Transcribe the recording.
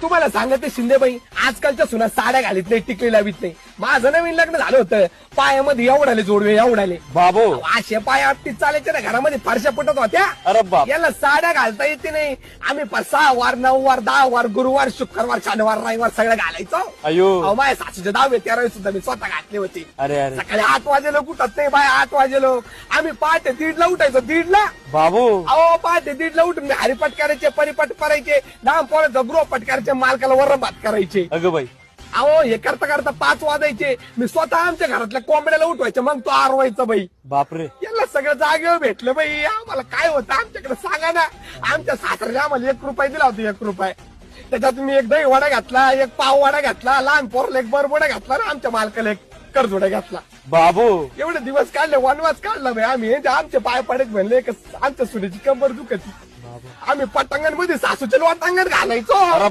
तुम्हाला सांगते शिंदेबाई, आजकालच्या सुना साड्या घालीत नाही, टिकली लावीत नाही. माझं नवीन लग्न झालं होतं, पायामध्ये एवढाले जोडवे एवढाले बाबू असे पाय आपटी चालायचे ना, घरामध्ये फारशा पटत होत्या. अरे बाप याला साड्या घालता येते नाही. आम्ही 6 वार 9 वार 10 वार गुरुवार शुक्रवार शनिवार रविवार सगळं घालायचो. अयो अहो माझ्या सासूचे 10वे 13वे सुद्धा मी स्वतः घातले होते. अरे अरे सकाळी 8 वाजेला उठत नाही बाय, 8 वाजेलो आम्ही पहाटे 1:30ला उठायचो. 1:30ला बाबू अहो पहाटे 1:30ला उठून मी हरिपाठ करायचे, परिपाठ करायचे, लहान पोराचं गृहपाठ करायचे, मालकाला वरण भात करायचे. अगं बाई अहो हे करता करता 5 वाजायचे. मी स्वतः आमच्या घरातल्या कोंबड्याला उठवायचं, मग तो आरवायचा बाई. बापरे याला सगळं जागेवर भेटलं बाई. आम्हाला काय होतं आमच्याकडे सांगा ना. आमच्या सासऱ्याने आम्हाला 1 रुपया दिला होता, 1 रुपया. त्याच्यात मी एक दही वडा घातला, एक पाव वडा घातला, लहान पोरला एक बरबडा घातला आणि आमच्या मालकाला एक करजोडा घातला. बाबू एवढे दिवस काढले, वनवास काढला बाई आम्ही. आमचे पाय पडत म्हणले आमच्या सुनेची कंबर दुखायची. आम्ही पटांगण मध्ये सासूचे वाटांगण घालायचो. अरे